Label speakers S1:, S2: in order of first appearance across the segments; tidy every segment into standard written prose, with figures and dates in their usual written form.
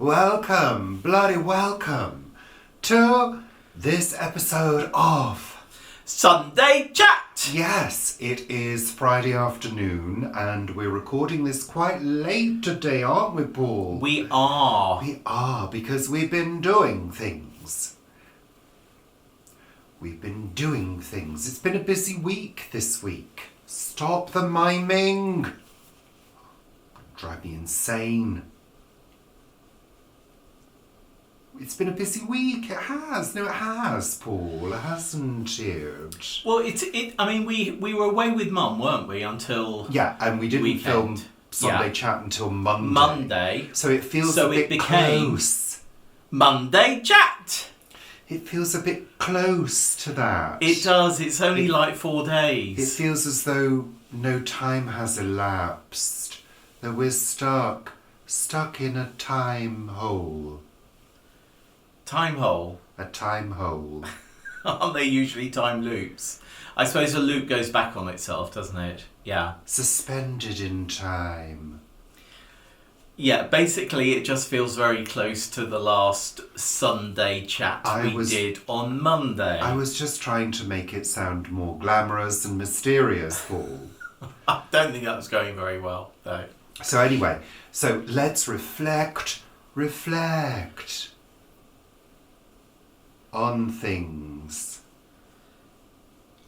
S1: bloody welcome to this episode of
S2: Sunday Chat!
S1: Yes, it is Friday afternoon and we're recording this quite late today, aren't we, Paul?
S2: We are.
S1: We are, because we've been doing things. It's been a busy week this week. Stop the miming. Drive me insane. It's been a busy week. It has. No, it has, Paul. It hasn't it?
S2: Well, we were away with Mum, weren't we, until
S1: Yeah, and we didn't
S2: weekend.
S1: film Sunday Chat until Monday.
S2: Monday.
S1: So it feels
S2: So
S1: a
S2: it
S1: bit
S2: became
S1: close.
S2: Monday Chat!
S1: It feels a bit close to that.
S2: It does. It's only like 4 days.
S1: It feels as though no time has elapsed. That we're stuck in a time hole.
S2: Time hole.
S1: A time hole.
S2: Aren't they usually time loops? I suppose a loop goes back on itself, doesn't it? Yeah.
S1: Suspended in time.
S2: Yeah, basically it just feels very close to the last Sunday Chat we did on Monday.
S1: I was just trying to make it sound more glamorous and mysterious, Paul.
S2: I don't think that was going very well, though.
S1: So anyway, let's reflect on things.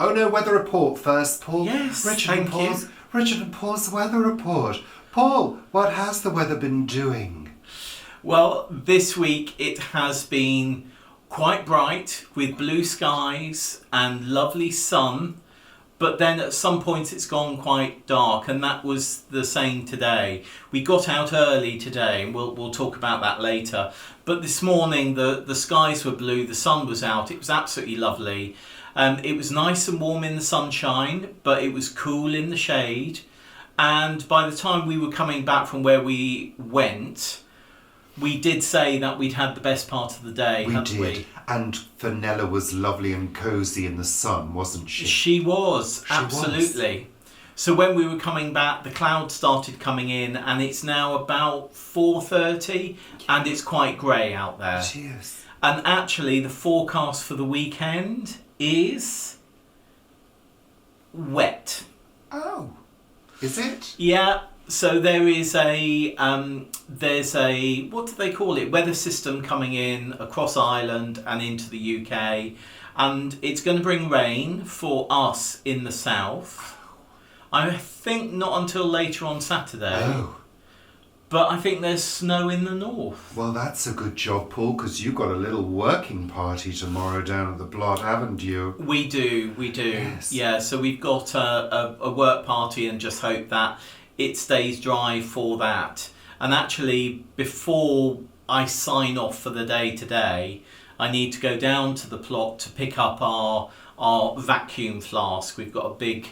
S1: Oh no, weather report first, Paul.
S2: Yes,
S1: Richard and Paul's weather report. Paul, what has the weather been doing?
S2: Well, this week it has been quite bright with blue skies and lovely sun, but then at some point it's gone quite dark, and that was the same today. We got out early today, and we'll talk about that later. But this morning the skies were blue, the sun was out, it was absolutely lovely. It was nice and warm in the sunshine, but it was cool in the shade. And by the time we were coming back from where we went, we did say that we'd had the best part of the day, hadn't we?
S1: And Fenella was lovely and cosy in the sun, wasn't she?
S2: She was, absolutely. So when we were coming back, the clouds started coming in, and it's now about 4:30, and it's quite grey out there.
S1: It is.
S2: And actually, the forecast for the weekend is wet.
S1: Oh, is it?
S2: Yeah. So there is there's a, what do they call it, weather system coming in across Ireland and into the UK, and it's going to bring rain for us in the south. I think not until later on Saturday.
S1: Oh.
S2: But I think there's snow in the north.
S1: Well, that's a good job, Paul, because you've got a little working party tomorrow down at the Blot, haven't you?
S2: We do.
S1: Yes.
S2: Yeah, so we've got a work party, and just hope that it stays dry for that. And actually, before I sign off for the day today, I need to go down to the plot to pick up our vacuum flask. We've got a big,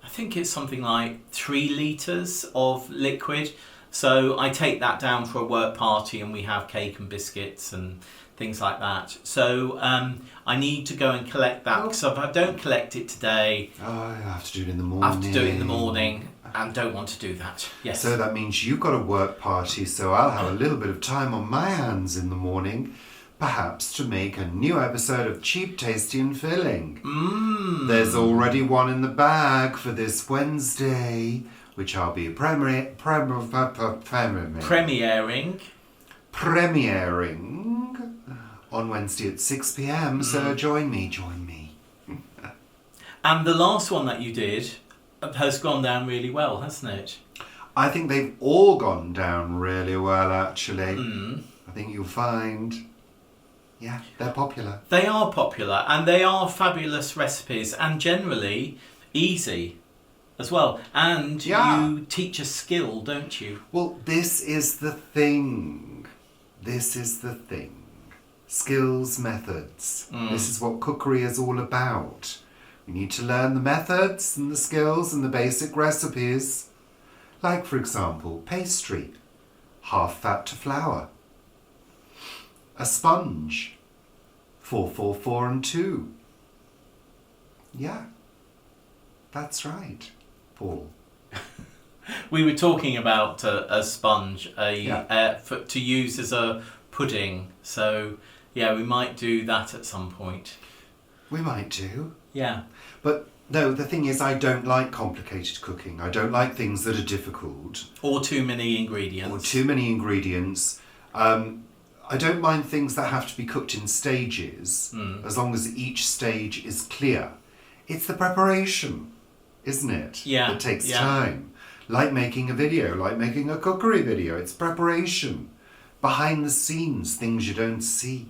S2: I think it's something like 3 litres of liquid. So I take that down for a work party, and we have cake and biscuits and things like that. So I need to go and collect that, because if I don't collect it today,
S1: I have to do it in the morning.
S2: I have to do it in the morning, and don't want to do that. Yes.
S1: So that means you've got a work party, so I'll have a little bit of time on my hands in the morning, perhaps to make a new episode of Cheap, Tasty and Filling. There's already one in the bag for this Wednesday, which I'll be premiering on Wednesday at 6 p.m. So join me.
S2: And the last one that you did has gone down really well, hasn't it?
S1: I think they've all gone down really well, actually. I think you'll find, yeah, they're popular.
S2: They are popular, and they are fabulous recipes, and generally easy as well. And you teach a skill, don't you?
S1: Well, this is the thing. Skills, methods. This is what cookery is all about. We need to learn the methods and the skills and the basic recipes. Like, for example, pastry. Half fat to flour. A sponge. 4, 4, 4 and 2. Yeah. That's right, Paul.
S2: We were talking about a sponge
S1: Yeah.
S2: to use as a pudding. So, yeah, we might do that at some point.
S1: We might do.
S2: Yeah.
S1: But no, the thing is, I don't like complicated cooking. I don't like things that are difficult.
S2: Or too many ingredients.
S1: Or too many ingredients. I don't mind things that have to be cooked in stages, as long as each stage is clear. It's the preparation, isn't it?
S2: Yeah.
S1: That takes time. Like making a video, like making a cookery video. It's preparation. Behind the scenes, things you don't see.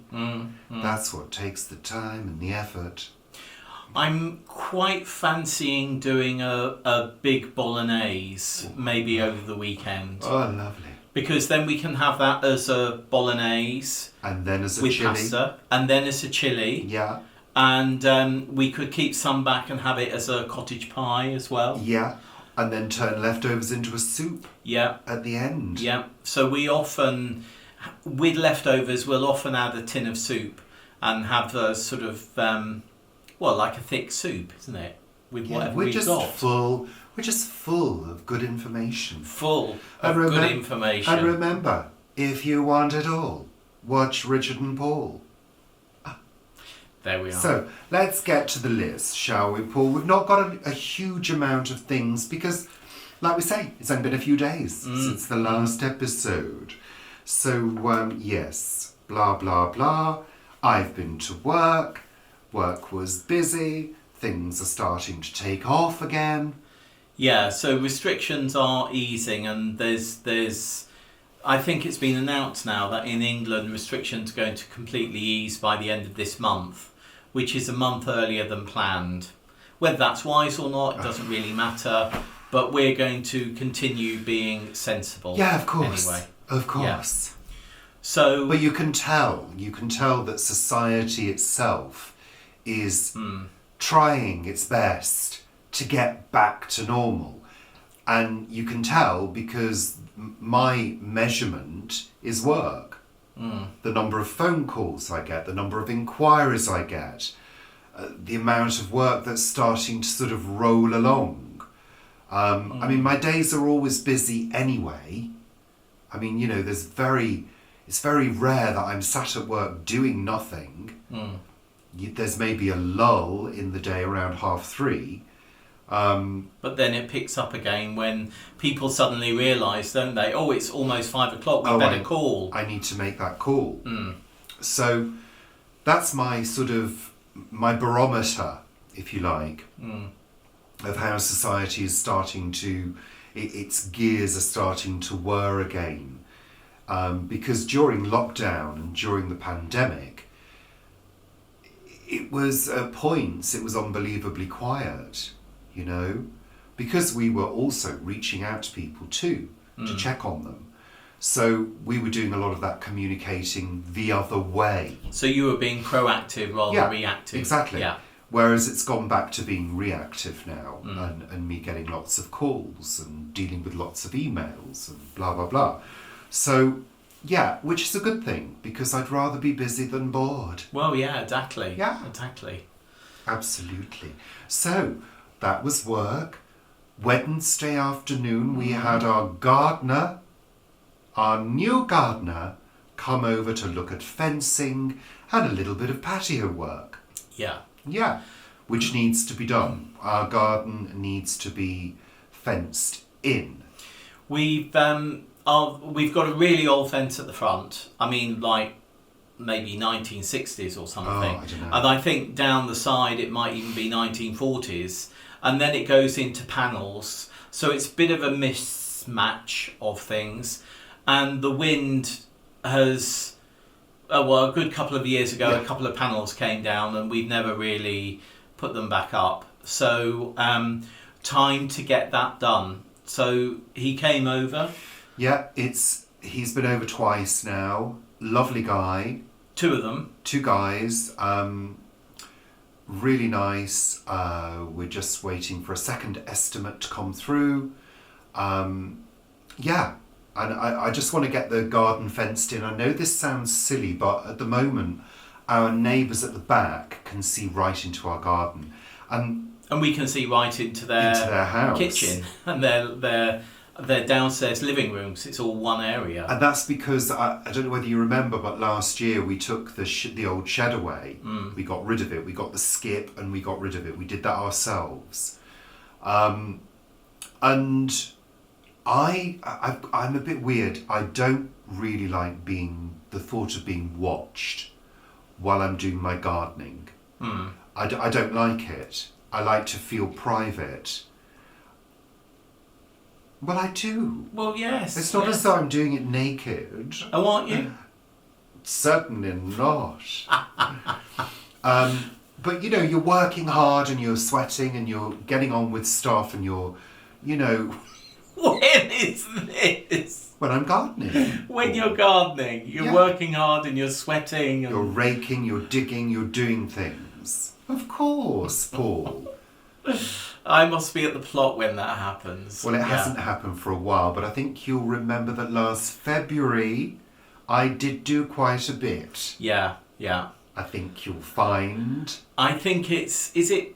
S1: That's what takes the time and the effort.
S2: I'm quite fancying doing a big bolognese, maybe over the weekend.
S1: Oh, lovely.
S2: Because then we can have that as a bolognese.
S1: And then as a
S2: with
S1: chilli.
S2: Pasta. And then as a chilli.
S1: Yeah.
S2: And we could keep some back and have it as a cottage pie as well.
S1: Yeah. And then turn leftovers into a soup.
S2: Yeah.
S1: At the end.
S2: Yeah. So we often, with leftovers, we'll often add a tin of soup and have a sort of, like a thick soup, isn't it? With whatever we've got.
S1: We're just full of good information.
S2: Full of good information.
S1: And remember, if you want it all, watch Richard and Paul.
S2: There we are.
S1: So, let's get to the list, shall we, Paul? We've not got a huge amount of things because, like we say, it's only been a few days since the last episode. So, yes, blah, blah, blah. I've been to work. Work was busy. Things are starting to take off again.
S2: Yeah, so restrictions are easing, and there's I think it's been announced now that in England restrictions are going to completely ease by the end of this month, which is a month earlier than planned. Whether that's wise or not, it doesn't really matter, but we're going to continue being sensible.
S1: Yeah, of course.
S2: Anyway.
S1: Of course.
S2: Yeah. So,
S1: but you can tell that society itself is trying its best to get back to normal. And you can tell because my measurement is work. The number of phone calls I get, the number of inquiries I get, the amount of work that's starting to sort of roll along. I mean, my days are always busy anyway. I mean, you know, it's very rare that I'm sat at work doing nothing. There's maybe a lull in the day around 3:30.
S2: But then it picks up again when people suddenly realise, don't they? Oh, it's almost 5 o'clock. We better call.
S1: I need to make that call. So that's my my barometer, if you like, of how society is starting to, its gears are starting to whir again. Because during lockdown and during the pandemic, it was at points, it was unbelievably quiet, you know, because we were also reaching out to people too, to check on them. So we were doing a lot of that communicating the other way.
S2: So you were being proactive rather than reactive.
S1: Exactly.
S2: Yeah.
S1: Whereas it's gone back to being reactive now, and me getting lots of calls and dealing with lots of emails and blah, blah, blah. So, yeah, which is a good thing, because I'd rather be busy than bored.
S2: Well, yeah, exactly.
S1: Yeah.
S2: Exactly.
S1: Absolutely. So, that was work. Wednesday afternoon, we had our gardener, our new gardener, come over to look at fencing and a little bit of patio work.
S2: Yeah.
S1: Yeah, which needs to be done. Our garden needs to be fenced in.
S2: We've got a really old fence at the front. I mean, like maybe 1960s or something.
S1: Oh, I don't know.
S2: And I think down the side it might even be 1940s. And then it goes into panels. So it's a bit of a mismatch of things. And the wind has... a good couple of years ago, a couple of panels came down and we've never really put them back up. So, time to get that done. So, he came over.
S1: Yeah, he's been over twice now. Lovely guy.
S2: Two of them.
S1: Two guys. Really nice. We're just waiting for a second estimate to come through. Yeah. And I just want to get the garden fenced in. I know this sounds silly, but at the moment, our neighbours at the back can see right into our garden. And
S2: we can see right into their
S1: house.
S2: Kitchen and their their downstairs living rooms. It's all one area.
S1: And that's because, I don't know whether you remember, but last year we took the old shed away. We got rid of it. We got the skip and we got rid of it. We did that ourselves. And I'm a bit weird. I don't really like the thought of being watched while I'm doing my gardening. I don't like it. I like to feel private. Well, I do.
S2: Well, yes.
S1: It's not as though I'm doing it naked.
S2: Oh, aren't you?
S1: Certainly not. But, you're working hard and you're sweating and you're getting on with stuff and you're.
S2: When is this?
S1: When I'm gardening.
S2: When you're gardening. You're working hard and you're sweating. And...
S1: You're raking, you're digging, you're doing things. Of course, Paul.
S2: I must be at the plot when that happens.
S1: Well, it hasn't happened for a while, but I think you'll remember that last February I did do quite a bit.
S2: Yeah.
S1: I think you'll find.
S2: I think is it...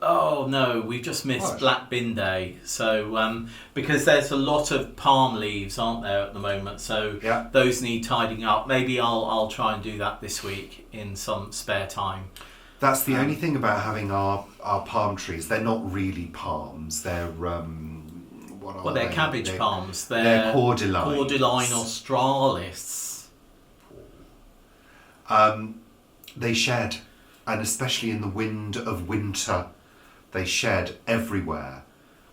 S2: Oh no, we've just missed
S1: What?
S2: Black Bin Day. So, because there's a lot of palm leaves, aren't there, at the moment? So those need tidying up. Maybe I'll try and do that this week in some spare time.
S1: That's the only thing about having our palm trees. They're not really palms. They're what are
S2: They're
S1: they?
S2: cabbage palms.
S1: They're cordyline.
S2: Cordyline australis.
S1: They shed, and especially in the wind of winter, they shed everywhere,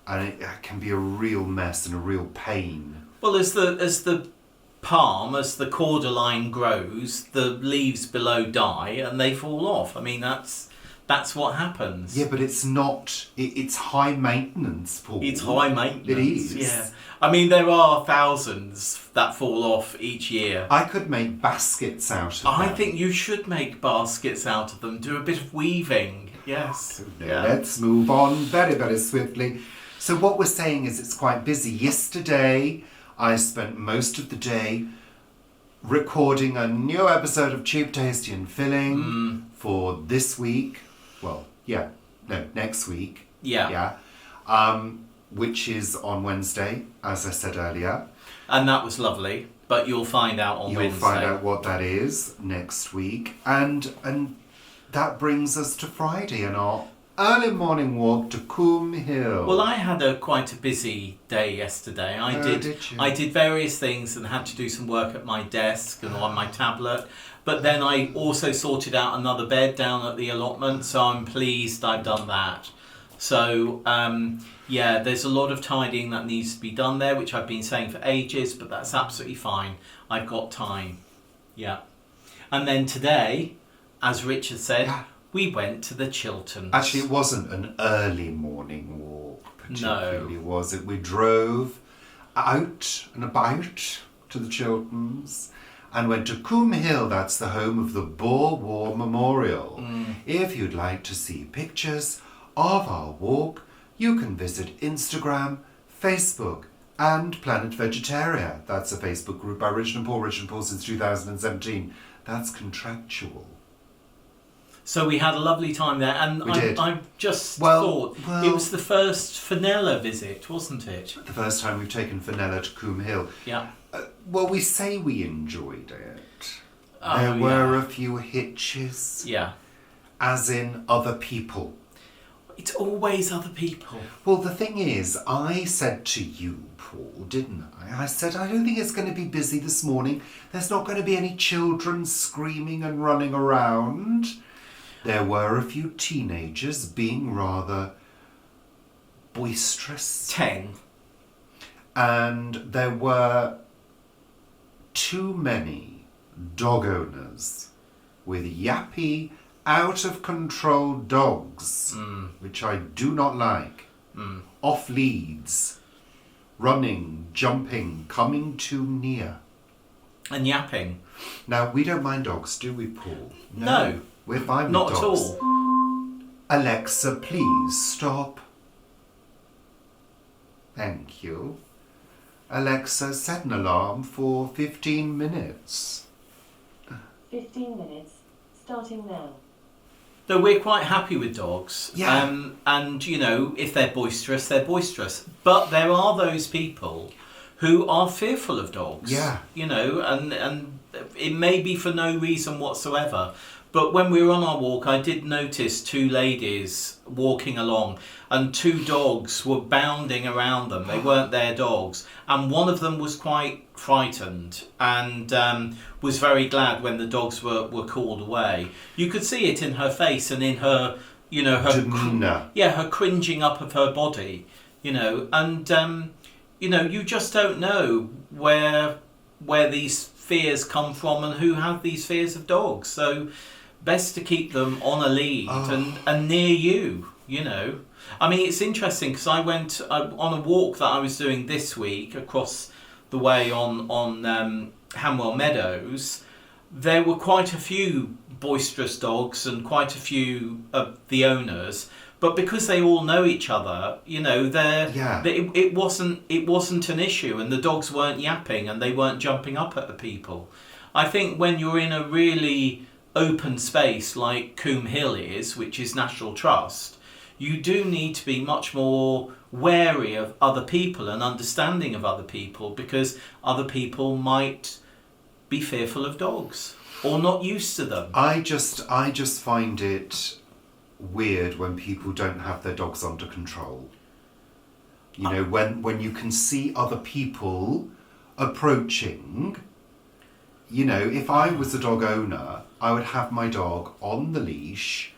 S1: and it can be a real mess and a real pain.
S2: Well, as the cordyline grows, the leaves below die and they fall off. I mean, that's what happens.
S1: Yeah, but it's not. It's high maintenance, Paul.
S2: It's high maintenance.
S1: It is.
S2: Yeah. I mean, there are thousands that fall off each year.
S1: I could make baskets out of them.
S2: I think you should make baskets out of them. Do a bit of weaving. Yes.
S1: Let's move on very, very swiftly. So what we're saying is it's quite busy. Yesterday, I spent most of the day recording a new episode of Cheap, Tasty and Filling for this week. Next week.
S2: Yeah.
S1: Which is on Wednesday, as I said earlier.
S2: And that was lovely, but you'll find out on Wednesday.
S1: You'll find out what that is next week. And that brings us to Friday and our early morning walk to Coombe Hill.
S2: Well, I had quite a busy day yesterday.
S1: Did you?
S2: I did various things and had to do some work at my desk and on my tablet. But then I also sorted out another bed down at the allotment, so I'm pleased I've done that. So, there's a lot of tidying that needs to be done there, which I've been saying for ages, but that's absolutely fine. I've got time. Yeah. And then today, as Richard said, we went to the Chilterns.
S1: Actually, it wasn't an early morning walk, particularly, was it? We drove out and about to the Chilterns and went to Coombe Hill. That's the home of the Boer War Memorial. If you'd like to see pictures of our walk, you can visit Instagram, Facebook, and Planet Vegetaria. That's a Facebook group by Rich and Paul since 2017. That's contractual.
S2: So we had a lovely time there, and I just thought it was the first Fenella visit, wasn't it?
S1: The first time we've taken Fenella to Coombe Hill.
S2: Yeah.
S1: We say we enjoyed it. There were a few hitches. Yeah. As in other people.
S2: It's always other people.
S1: Well, the thing is, I said to you, Paul, didn't I? I said, I don't think it's going to be busy this morning. There's not going to be any children screaming and running around. There were a few teenagers being rather boisterous.
S2: 10.
S1: And there were too many dog owners with yappy, out-of-control dogs, which I do not like, off leads, running, jumping, coming too near.
S2: And yapping.
S1: Now, we don't mind dogs, do we, Paul?
S2: No.
S1: We're fine with
S2: not
S1: dogs.
S2: Not at all.
S1: Alexa, please stop. Thank you. Alexa, set an alarm for 15 minutes.
S3: 15 minutes, starting now.
S2: Though we're quite happy with dogs.
S1: Yeah.
S2: And, you know, if they're boisterous, they're boisterous. But there are those people who are fearful of dogs.
S1: Yeah.
S2: You know, and it may be for no reason whatsoever. But when we were on our walk, I did notice two ladies walking along and two dogs were bounding around them. They weren't their dogs. And one of them was quite frightened and was very glad when the dogs were called away. You could see it in her face and in her, you know, her
S1: demeanour.
S2: her cringing up of her body, you know. And, you know, you just don't know where these fears come from and who have these fears of dogs. So best to keep them on a lead and near you, you know. I mean, it's interesting because I went on a walk that I was doing this week across the way on Hanwell Meadows. There were quite a few boisterous dogs and quite a few of the owners, but because they all know each other, you know, it wasn't an issue, and the dogs weren't yapping and they weren't jumping up at the people. I think when you're in a really open space like Coombe Hill is, which is National Trust, you do need to be much more wary of other people and understanding of other people, because other people might be fearful of dogs or not used to them.
S1: I just find it weird when people don't have their dogs under control. You know, when you can see other people approaching. You know, if I was a dog owner, I would have my dog on the leash,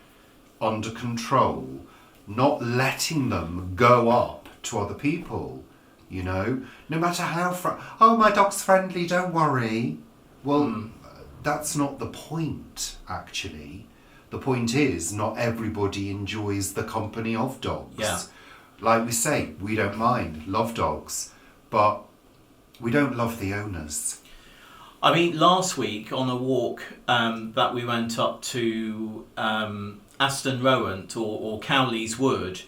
S1: under control, not letting them go up to other people, you know, no matter how oh, my dog's friendly, don't worry. Well, that's not the point, actually. The point is, not everybody enjoys the company of dogs.
S2: Yeah.
S1: Like we say, we don't mind, love dogs, but we don't love the owners.
S2: I mean, last week on a walk that we went up to Aston Rowant or Cowley's Wood,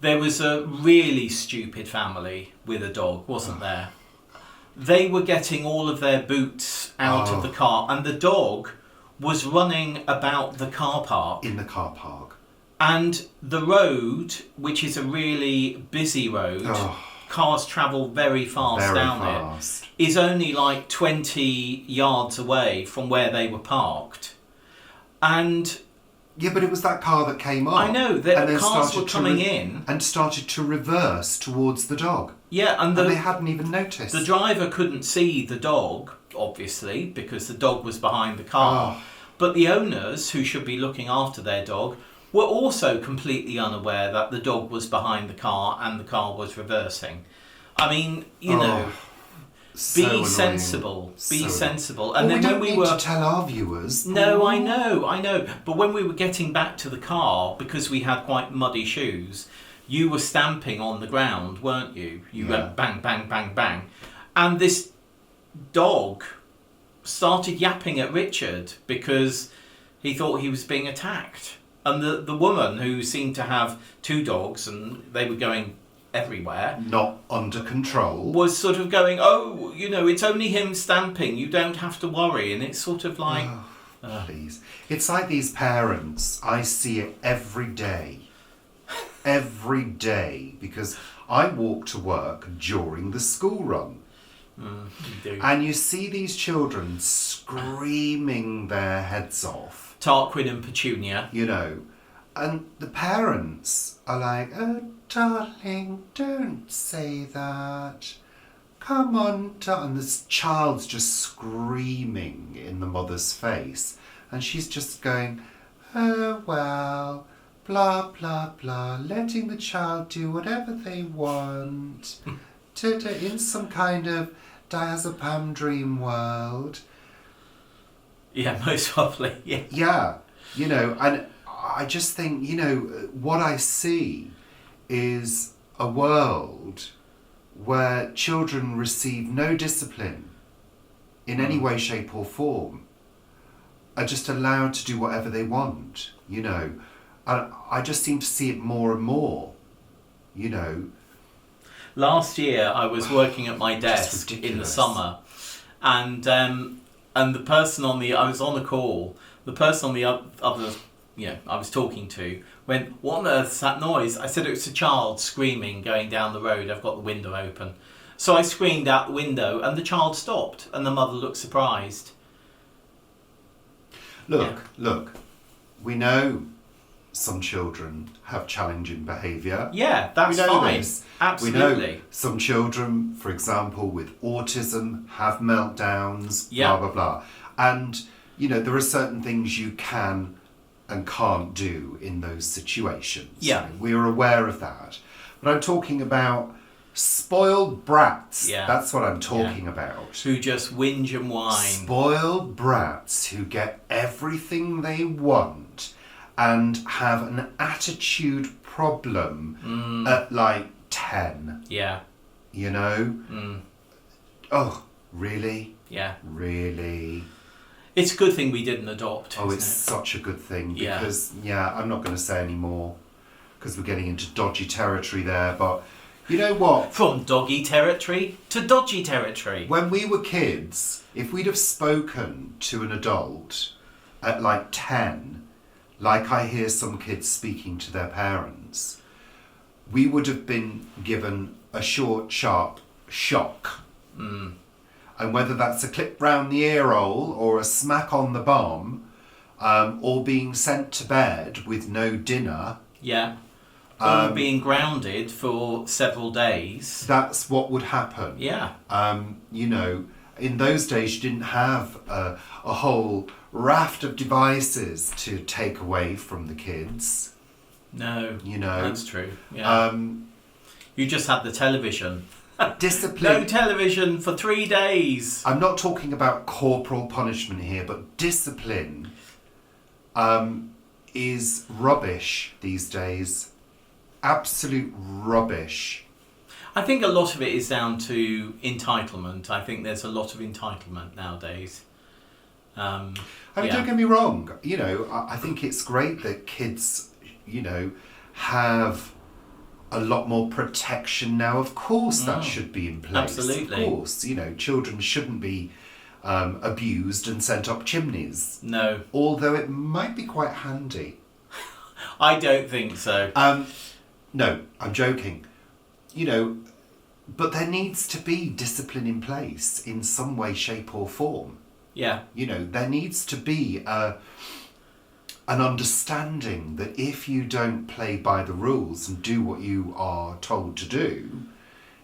S2: there was a really stupid family with a dog, wasn't there? They were getting all of their boots out of the car, and the dog was running about the car park.
S1: In the car park.
S2: And the road, which is a really busy road, cars travel very fast down it, is only like 20 yards away from where they were parked. And
S1: yeah, but it was that car that came up.
S2: I know, the cars were coming in
S1: and started to reverse towards the dog.
S2: Yeah, and
S1: they hadn't even noticed.
S2: The driver couldn't see the dog, obviously, because the dog was behind the car. But the owners, who should be looking after their dog, were also completely unaware that the dog was behind the car and the car was reversing. I mean, you know, be sensible. Be sensible. And
S1: then when we were to tell our viewers.
S2: No, I know. But when we were getting back to the car, because we had quite muddy shoes, you were stamping on the ground, weren't you? You went bang, bang, bang, bang. And this dog started yapping at Richard because he thought he was being attacked. And the woman, who seemed to have two dogs and they were going everywhere,
S1: not under control,
S2: was sort of going, oh, you know, it's only him stamping, you don't have to worry. And it's sort of like,
S1: please. It's like these parents, I see it every day, because I walk to work during the school run.
S2: You do.
S1: And you see these children screaming their heads off.
S2: Tarquin and Petunia.
S1: You know, and the parents are like, oh, darling, don't say that. Come on, and this child's just screaming in the mother's face. And she's just going, oh, well, blah, blah, blah, letting the child do whatever they want. In some kind of diazepam dream world.
S2: Yeah, most probably, yeah.
S1: Yeah, you know, and I just think, you know, what I see is a world where children receive no discipline in any way, shape or form, are just allowed to do whatever they want, you know. And I just seem to see it more and more, you know.
S2: Last year I was working at my desk in the summer, and the person I was on a call, the person on the other I was talking to went, "What on earth's that noise?" I said, "It's a child screaming going down the road. I've got the window open." So I screamed out the window and the child stopped and the mother looked surprised.
S1: Look, we know some children have challenging behaviour.
S2: Yeah, that's fine. Absolutely.
S1: We know some children, for example, with autism have meltdowns,
S2: Yeah.
S1: blah, blah, blah. And, there are certain things you can and can't do in those situations.
S2: Yeah.
S1: We are aware of that. But I'm talking about spoiled brats.
S2: Yeah.
S1: That's what I'm talking about.
S2: Who just whinge and whine.
S1: Spoiled brats who get everything they want and have an attitude problem at like 10.
S2: Yeah.
S1: Oh, really?
S2: Yeah.
S1: Really?
S2: It's a good thing we didn't adopt.
S1: Oh, it's
S2: isn't
S1: such a good thing
S2: Yeah.
S1: because, I'm not going to say any more because we're getting into dodgy territory there, but you know what?
S2: From doggy territory to dodgy territory.
S1: When we were kids, if we'd have spoken to an adult at like 10, like I hear some kids speaking to their parents, we would have been given a short, sharp shock. And whether that's a clip round the ear hole or a smack on the bum, or being sent to bed with no dinner.
S2: Yeah. Or being grounded for several days.
S1: That's what would happen.
S2: Yeah.
S1: In those days you didn't have a whole raft of devices to take away from the kids.
S2: No. That's true. Yeah. You just had the television.
S1: Discipline.
S2: No television for 3 days.
S1: I'm not talking about corporal punishment here, but discipline is rubbish these days. Absolute rubbish.
S2: I think a lot of it is down to entitlement. I think there's a lot of entitlement nowadays.
S1: Don't get me wrong. I think it's great that kids, have a lot more protection now. Of course, that should be in place.
S2: Absolutely.
S1: Of course, children shouldn't be abused and sent up chimneys.
S2: No.
S1: Although it might be quite handy.
S2: I don't think so.
S1: No, I'm joking. But there needs to be discipline in place in some way, shape or form.
S2: Yeah.
S1: There needs to be an understanding that if you don't play by the rules and do what you are told to do,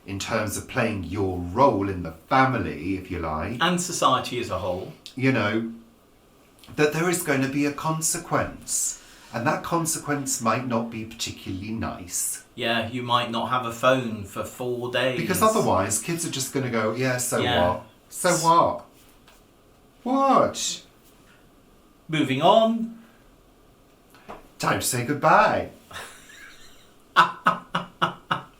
S1: in terms of playing your role in the family, if you like,
S2: and society as a whole,
S1: that there is going to be a consequence. And that consequence might not be particularly nice.
S2: Yeah, you might not have a phone for 4 days.
S1: Because otherwise, kids are just going to go, what? So what? What?
S2: Moving on.
S1: Time to say goodbye.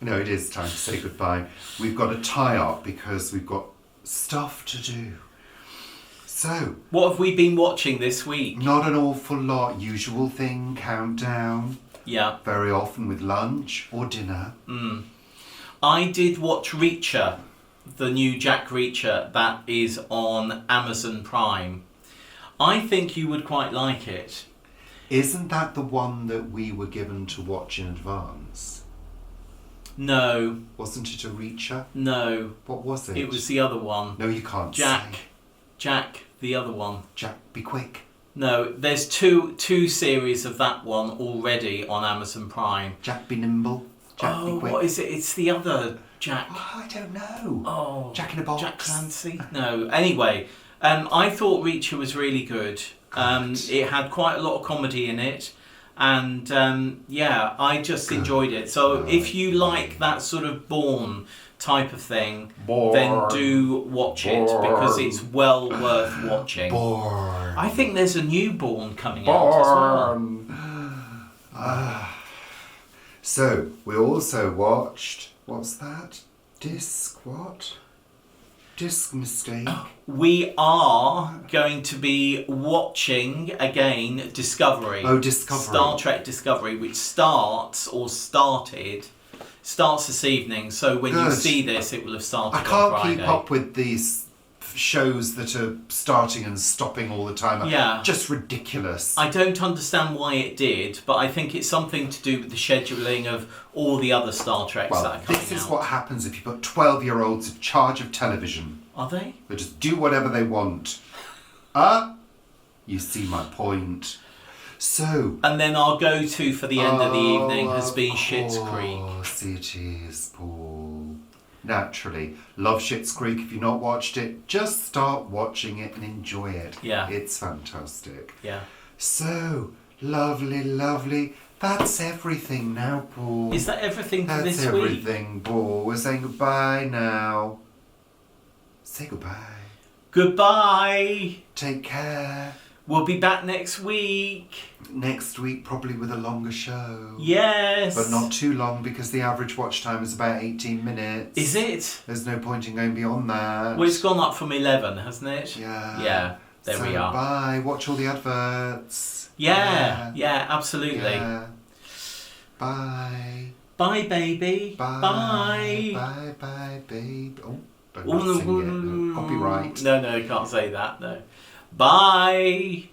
S1: No, it is time to say goodbye. We've got to tie up because we've got stuff to do. So,
S2: what have we been watching this week?
S1: Not an awful lot. Usual thing, countdown.
S2: Yeah.
S1: Very often with lunch or dinner.
S2: I did watch Reacher, the new Jack Reacher that is on Amazon Prime. I think you would quite like it.
S1: Isn't that the one that we were given to watch in advance?
S2: No.
S1: Wasn't it a Reacher?
S2: No.
S1: What was it?
S2: It was the other one.
S1: No, you can't
S2: Jack.
S1: say.
S2: Jack, the other one.
S1: Jack, be quick.
S2: No, there's two series of that one already on Amazon Prime.
S1: Jack be nimble. Jack be quick.
S2: What is it? It's the other Jack.
S1: Oh, I don't know.
S2: Oh,
S1: Jack in a Box.
S2: Jack Clancy? No. Anyway, I thought Reacher was really good. It had quite a lot of comedy in it. And I just enjoyed it. So if you like that sort of Bourne type of thing, then do watch it because it's well worth watching.
S1: Bourne.
S2: I think there's a new Bourne coming out as well.
S1: So we also watched, what's that? Disc mistake.
S2: We are going to be watching again Discovery.
S1: Oh, Discovery.
S2: Star Trek Discovery, which starts this evening. So when you see this, it will have started
S1: I
S2: on
S1: can't
S2: Friday.
S1: keep up with these shows that are starting and stopping all the time are just ridiculous.
S2: I don't understand why it did, but I think it's something to do with the scheduling of all the other Star Treks that are coming out.
S1: This is what happens if you put 12-year-olds in charge of television.
S2: Are they?
S1: They just do whatever they want. You see my point. So...
S2: And then our go-to for the end of the evening has been Schitt's Creek.
S1: Of course it is, Paul. Naturally. Love Schitt's Creek. If you've not watched it, just start watching it and enjoy it.
S2: Yeah.
S1: It's fantastic.
S2: Yeah.
S1: So, lovely, lovely. That's everything now, Paul.
S2: Is that everything for this week?
S1: That's everything, Paul. We're saying goodbye now. Say goodbye.
S2: Goodbye.
S1: Take care.
S2: We'll be back next week.
S1: Next week, probably with a longer show.
S2: Yes.
S1: But not too long, because the average watch time is about 18 minutes.
S2: Is it?
S1: There's no point in going beyond that.
S2: Well, it's gone up from 11, hasn't it?
S1: Yeah.
S2: Yeah, there we are.
S1: Bye. Watch all the adverts.
S2: Yeah, absolutely.
S1: Yeah. Bye.
S2: Bye, baby.
S1: Bye. Bye, babe. Oh, don't sing it. No. Copyright.
S2: No, can't say that, no. Bye.